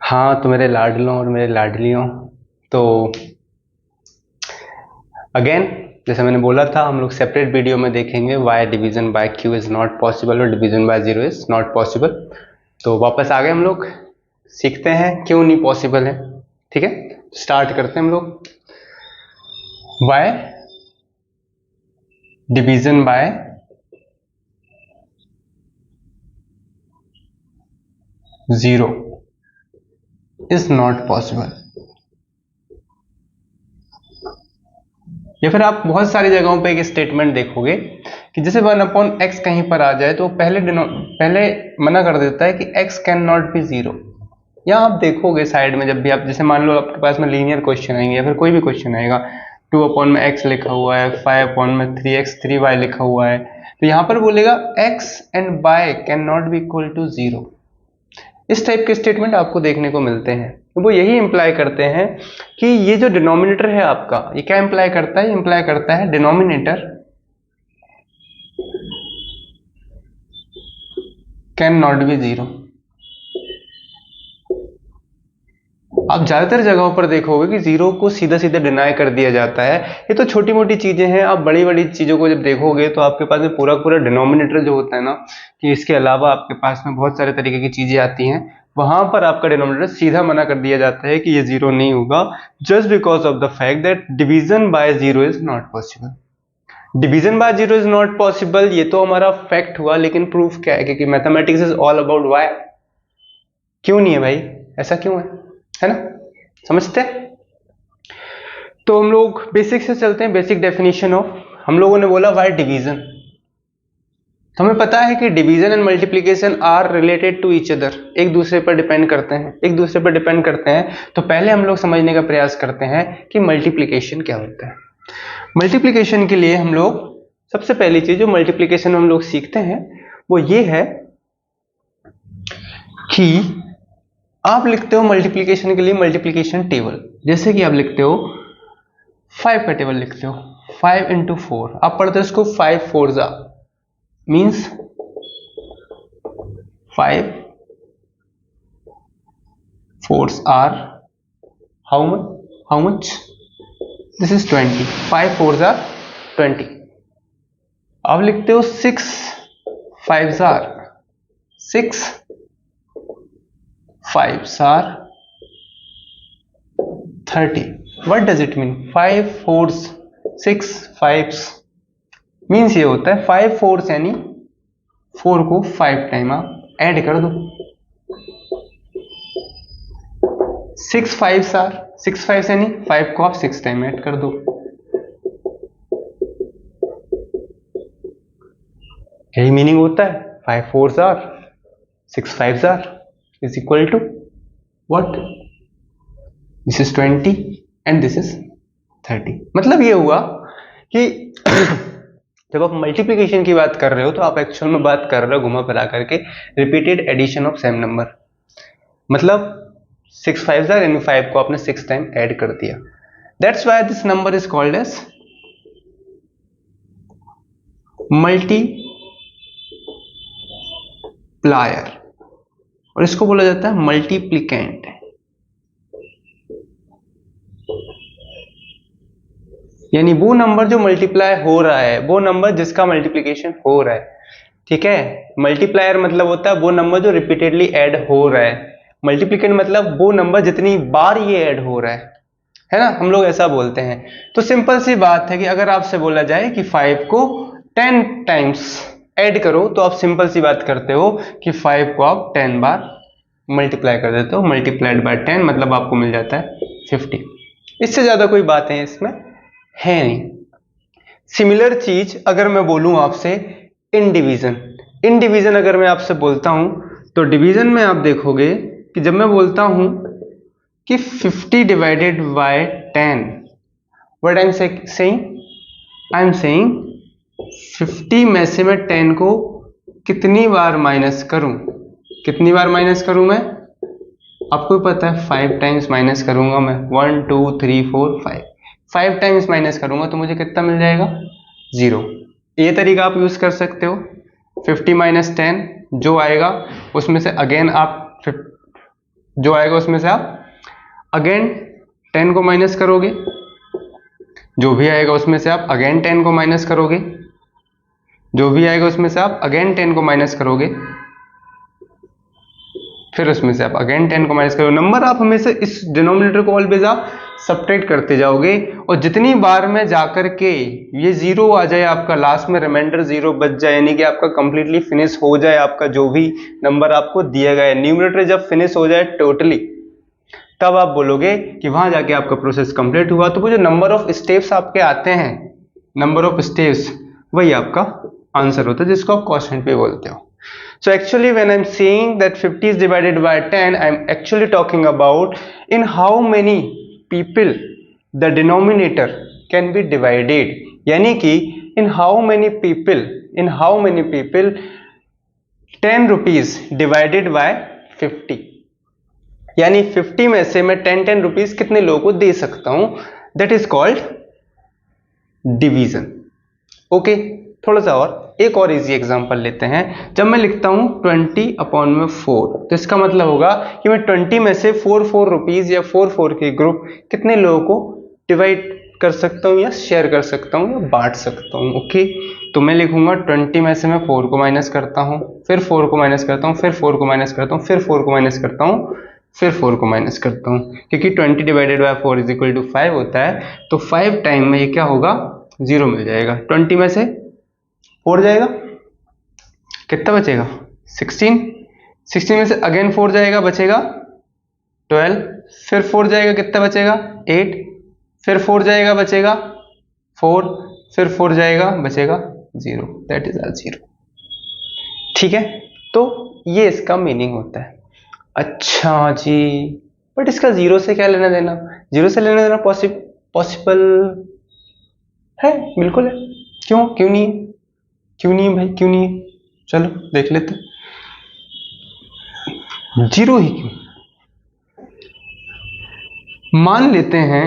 हाँ तो मेरे लाडलों और मेरे लाडलियों, तो अगेन जैसे मैंने बोला था हम लोग सेपरेट वीडियो में देखेंगे y division by q is not possible और division by zero is not possible. तो वापस आ गए हम लोग, सीखते हैं क्यों नहीं पॉसिबल है। ठीक है, स्टार्ट करते हैं हम लोग। Y division by zero is not possible. या फिर आप बहुत सारी जगहों पे एक स्टेटमेंट देखोगे कि जैसे 1/x कहीं पर आ जाए तो पहले मना कर देता है कि x can not B zero. या आप देखोगे साइड में जब भी आप, जैसे मान लो आपके पास में लीनियर क्वेश्चन आएंगे या फिर कोई भी क्वेश्चन आएगा, 2/x लिखा हुआ है, 5/3x 3y लिखा हुआ है, तो यहां पर बोलेगा x and y can not be equal to zero. इस टाइप के स्टेटमेंट आपको देखने को मिलते हैं। तो वो यही इंप्लाई करते हैं कि ये जो डिनोमिनेटर है आपका, ये क्या इंप्लाई करता है? इंप्लाई करता है denominator can not B zero. आप ज्यादातर जगहों पर देखोगे कि जीरो को सीधा सीधा डिनाई कर दिया जाता है। ये तो छोटी मोटी चीजें हैं, आप बड़ी बड़ी चीजों को जब देखोगे तो आपके पास में पूरा पूरा डिनोमिनेटर जो होता है ना, कि इसके अलावा आपके पास में बहुत सारे तरीके की चीजें आती हैं, वहां पर आपका डिनोमिनेटर सीधा मना कर दिया जाता है कि ये जीरो नहीं होगा, just because of the fact that division by zero is not possible. Division by zero is not possible, ये तो हमारा फैक्ट हुआ, लेकिन प्रूफ क्या है? क्योंकि mathematics is all about why. क्यों नहीं है भाई, ऐसा क्यों है ना? समझते हैं? तो हम लोग बेसिक से चलते हैं, बेसिक डेफिनेशन ऑफ, हम लोगों ने बोला व्हाई डिवीजन। तो हमें पता है कि division and multiplication are related to each other, एक दूसरे पर डिपेंड करते हैं, एक दूसरे पर डिपेंड करते हैं। तो पहले हम लोग समझने का प्रयास करते हैं कि मल्टीप्लिकेशन क्या होता है। मल्टीप्लिकेशन के लिए हम लोग सबसे पहली चीज जो मल्टीप्लिकेशन हम लोग सीखते हैं वो ये है कि आप लिखते हो मल्टीप्लिकेशन के लिए मल्टीप्लिकेशन टेबल। जैसे कि आप लिखते हो 5 का टेबल लिखते हो, 5 इंटू 4, आप पढ़ते हो इसको 5 4 जा means 5 4s are how much? This is 20, 5 4s are 20। आप लिखते हो 6 5s are 6, 5s are 30। What does it mean? 5 4s 6 5s means ये होता है 5 4s यानी 4 को 5 टाइम आप ऐड कर दो। 6 5s आर 6 5s यानी 5 को आप 6 टाइम ऐड कर दो। यही मीनिंग होता है 5 4s are 6 5s are is equal to what? This is 20 and this is 30। मतलब ये हुआ कि जब आप मल्टीप्लिकेशन की बात कर रहे हो तो आप एक्चुअल में बात कर रहे हो घुमा फिरा करके repeated addition of same number. मतलब 6 5s आर यानी 5 को आपने 6 टाइम ऐड कर दिया। That's why this number is called as multiplier और इसको बोला जाता है मल्टीप्लिकेंट। यानी वो नंबर जो मल्टीप्लाई हो रहा है, वो नंबर जिसका मल्टीप्लिकेशन हो रहा है। ठीक है, मल्टीप्लायर मतलब होता है वो नंबर जो रिपीटेडली ऐड हो रहा है। मल्टीप्लिकेंट मतलब वो नंबर जितनी बार ये ऐड हो रहा है ना, हम लोग ऐसा बोलते हैं। तो सिंपल सी बात है कि अगर आपसे बोला जाए कि 5 को 10 टाइम्स ऐड करो तो आप सिंपल सी बात करते हो कि 5 को आप 10 बार मल्टीप्लाई कर देते हो। मल्टीप्लाइड बाय 10 मतलब आपको मिल जाता है 50। इससे ज्यादा कोई बात है इसमें है नहीं। सिमिलर चीज अगर मैं बोलूं आपसे इन डिवीजन अगर मैं आपसे बोलता हूं तो डिवीजन में आप देखोगे कि जब मैं बोलता हूं कि 50 divided by 10, what I am saying? I am saying 50 में से मैं 10 को कितनी बार माइनस करूं? कितनी बार माइनस करूं मैं? आपको पता है 5 टाइम्स माइनस करूंगा मैं, 1 2 3 4 5 टाइम्स माइनस करूंगा तो मुझे कितना मिल जाएगा? 0। ये तरीका आप यूज कर सकते हो। 50 माइनस 10 जो आएगा उसमें से अगेन आप जो आएगा उसमें से आप अगेन 10 को माइनस करोगे, जो भी आएगा उसमें से आप अगेन 10 को माइनस करोगे, जो भी आएगा उसमें से आप अगेन 10 को माइनस करोगे, फिर उसमें से आप अगेन 10 को माइनस करोगे। नंबर आप हमेशा इस डिनोमिनेटर को ऑलवेज आप सब्ट्रैक्ट करते जाओगे, और जितनी बार में जाकर के ये जीरो आ जाए, आपका लास्ट में रिमाइंडर जीरो बच जाए, यानी कि आपका कंप्लीटली फिनिश हो जाए, आपका जो भी नंबर आपको दिया गया है, न्यूमरेटर जब फिनिश हो जाए टोटली, तब आप बोलोगे कि वहां जाके आपका प्रोसेस कंप्लीट हुआ। तो वो जो नंबर ऑफ स्टेप्स आपके आते हैं, नंबर ऑफ स्टेप्स, वही आपका आंसर होता है, जिसको आप क्वोशिएंट भी बोलते हो। So actually when I'm saying that 50 is divided by 10, I'm actually talking about in how many people the denominator can be divided, यानी कि in how many people 10 rupees divided by 50, यानी 50 में से मैं 10 रुपीज कितने लोगों को दे सकता हूं, that is called division. Okay, थोड़ा सा और एक और इजी एग्जांपल लेते हैं। जब मैं लिखता हूं 20/4, तो इसका मतलब होगा कि मैं 20 में से 4 रुपीज या 4 के ग्रुप कितने लोगों को डिवाइड कर सकता हूं या शेयर कर सकता हूं या बांट सकता हूं। ओके, तो मैं लिखूंगा 20 में से मैं 4 को माइनस करता हूं, फिर 4 को माइनस करता हूं, फिर 4 को माइनस करता हूं, फिर 4 को माइनस करता हूं, फिर 4 को माइनस करता हूं, क्योंकि 20 divided by 4 is equal to 5 होता है। तो 5 टाइम में ये क्या होगा, 0 मिल जाएगा। 20 में से 4 जाएगा, कितना बचेगा 16, 16 में से अगेन 4 जाएगा, बचेगा 12, फिर 4 जाएगा, कितना बचेगा 8, फिर 4 जाएगा, बचेगा 4, फिर 4 जाएगा, बचेगा 0, दैट इज आर 0। ठीक है, तो ये इसका मीनिंग होता है। अच्छा जी, बट इसका 0 से क्या लेना देना, 0 से लेना देना पॉसिबल है, बिल्कुल है। क्यों नहीं है, क्यों नहीं है भाई, क्यों नहीं है, चलो देख लेते। 0 ही क्यों, मान लेते हैं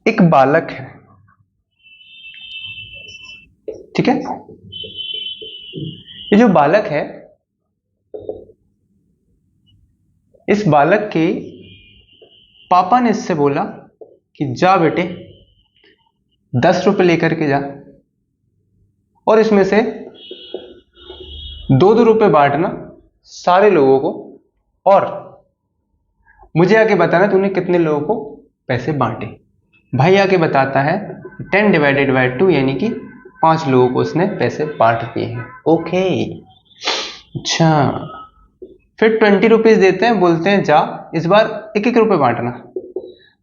एक बालक है, ठीक है, ये जो बालक है, इस बालक के पापा ने इससे बोला कि जा बेटे 10 रुपए लेकर के जा, और इसमें से 2-2 रुपए बांटना सारे लोगों को, और मुझे आके बताना तूने कितने लोगों को पैसे बांटे। भाई आके बताता है 10 डिवाइडेड बाय 2, यानी कि 5 लोगों को उसने पैसे बांट दिए हैं। ओके, अच्छा, फिर 20 रुपीज देते हैं, बोलते हैं जा इस बार 1-1 रुपए बांटना।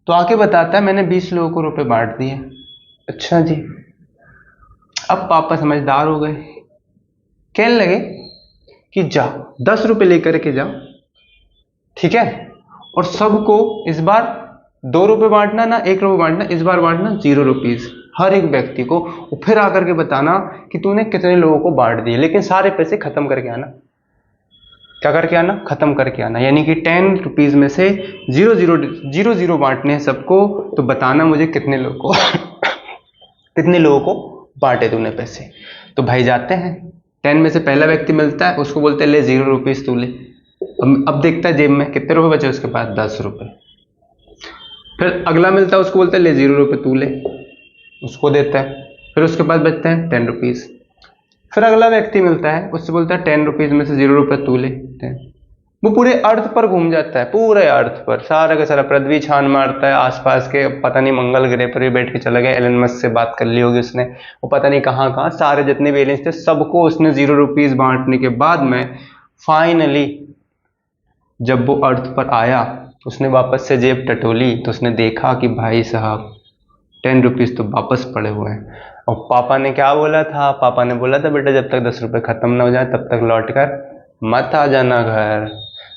तो आके बताता है मैंने 20 लोगों को रुपए बांट दिए। अच्छा जी, अब पापा समझदार हो गए, कहने लगे कि जा 10 रुपए लेकर के जा, ठीक है, और सबको इस बार 2 रुपए बांटना ना 1 रुपए बांटना, इस बार बांटना 0 रुपीज हर एक व्यक्ति को, और फिर आकर के बताना कि तूने कितने लोगों को बांट दिए, लेकिन सारे पैसे खत्म करके आना। क्या करके आना, खत्म करके आना, यानी कि 10 रुपीज में से 0 बांटने हैं सबको, तो बताना मुझे कितने लोगों को कितने लोगों को बांटे तूने पैसे। तो भाई जाते हैं, 10 में से पहला व्यक्ति मिलता है, उसको बोलते हैं ले 0 रुपीज तू ले। अब देखता है जेब में कितने रुपए बचे, उसके पास 10 रुपए। फिर अगला मिलता है, उसको बोलता है ले 0 रुपए तू ले, उसको देता है, फिर उसके पास बचते हैं 10 रुपीज। फिर अगला व्यक्ति मिलता है, उससे बोलता है 10 रुपीज में से 0 रुपए तू ले। वो पूरे अर्थ पर घूम जाता है, पूरे अर्थ पर सारा का सारा पृथ्वी छान मारता है, आसपास के पता नहीं मंगल ग्रह पर भी बैठ के चला गया, एलन मस्क से बात कर ली होगी उसने, वो पता नहीं कहाँ कहाँ सारे जितने भी एलियंस थे सबको उसने 0 रुपीज बांटने के बाद में फाइनली जब वो अर्थ पर आया, उसने वापस से जेब टटोली, तो उसने देखा कि भाई साहब 10 रुपीज तो वापस पड़े हुए हैं। और पापा ने क्या बोला था, पापा ने बोला था बेटा जब तक 10 रुपए खत्म ना हो जाए तब तक लौट कर मत आ जाना घर।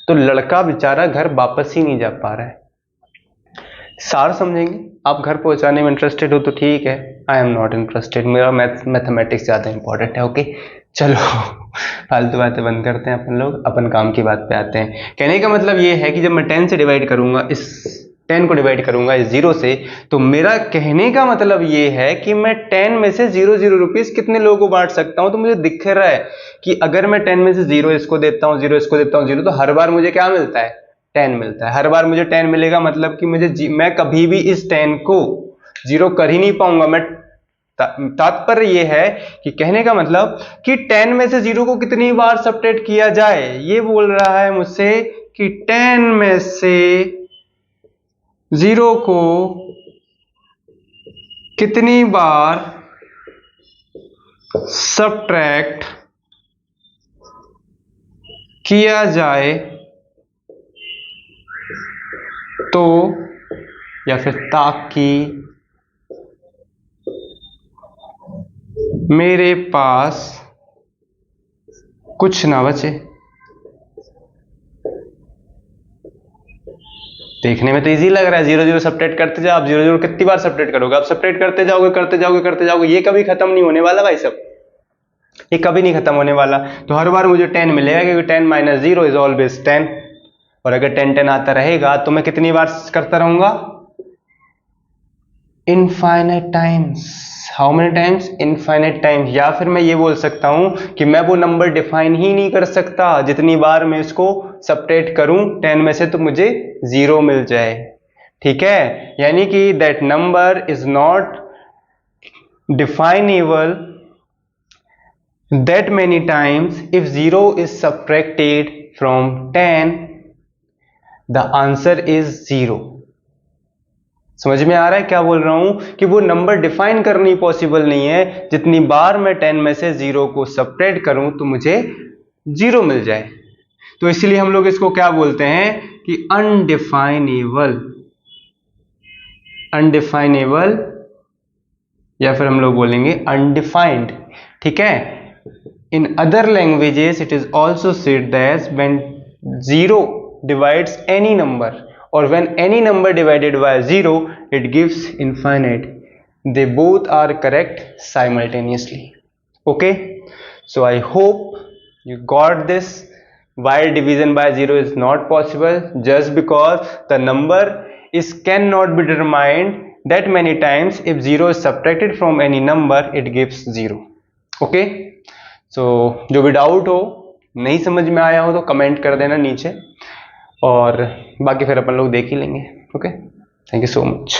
तो लड़का बेचारा घर वापस ही नहीं जा पा रहा है। सार समझेंगे, आप घर पहुंचाने में इंटरेस्टेड हो तो ठीक है, आई एम नॉट इंटरेस्टेड, मेरा मैथमेटिक्स ज़्यादा इंपॉर्टेंट है। ओके चलो फालतू बातें बंद करते हैं अपन लोग, अपन काम की बात पे आते हैं। कहने का मतलब ये है कि जब मैं 10 से डिवाइड करूंगा इस 10 को डिवाइड करूंगा इस 0 से, तो मेरा कहने का मतलब ये है कि मैं 10 में से 0 रुपीस कितने लोगों को बांट सकता हूं। तो मुझे दिख रहा है कि अगर मैं 10 में से 0 इसको देता हूं, 0 इसको देता हूं, 0, तो हर बार मुझे क्या मिलता है? 10 मिलता है। हर बार मुझे 10 मिलेगा, मतलब कि मैं कभी भी इस 10 को 0 कर ही नहीं पाऊंगा। मैं तात्पर्य ये है कि कहने का मतलब कि 10 में से 0 को कितनी बार सबट्रैक्ट किया जाए, ये बोल रहा है मुझसे कि 10 में से 0 को कितनी बार सबट्रैक्ट किया जाए तो, या फिर ताकि मेरे पास कुछ ना बचे। देखने में तो इजी लग रहा है, 0 सबट्रैक्ट करते जाओ। आप 0 कितनी बार सबट्रैक्ट करोगे? आप सबट्रैक्ट करते जाओगे, करते जाओगे, करते जाओगे, ये कभी खत्म नहीं होने वाला भाई सब, ये कभी नहीं खत्म होने वाला। तो हर बार मुझे 10 मिलेगा, क्योंकि 10 माइनस 0 इज ऑलवेज 10। और अगर 10 आता रहेगा तो मैं कितनी बार करता रहूंगा? Infinite times. How many times? Infinite times. या फिर मैं ये बोल सकता हूं कि मैं वो नंबर डिफाइन ही नहीं कर सकता, जितनी बार मैं इसको सबट्रैक्ट करूं 10 में से तो मुझे 0 मिल जाए। ठीक है, यानी कि that number is not definable that many times if 0 is subtracted from 10 the answer is 0। समझ में आ रहा है क्या बोल रहा हूं? कि वो नंबर डिफाइन करनी पॉसिबल नहीं है, जितनी बार मैं 10 में से 0 को सबट्रैक्ट करूं तो मुझे 0 मिल जाए। तो इसलिए हम लोग इसको क्या बोलते हैं कि अनडिफाइनेबल, अनडिफाइनेबल, या फिर हम लोग बोलेंगे अनडिफाइंड। ठीक है, in other languages it is also said that when 0 divides any number or when any number divided by 0 it gives infinite, they both are correct simultaneously। Okay, so I hope you got this, why division by 0 is not possible, just because the number is cannot be determined that many times if 0 is subtracted from any number it gives 0। okay, सो जो भी doubt हो, नहीं समझ में आया हो तो comment कर देना नीचे, और बाकी फिर अपन लोग देख ही लेंगे। Okay, thank you so much.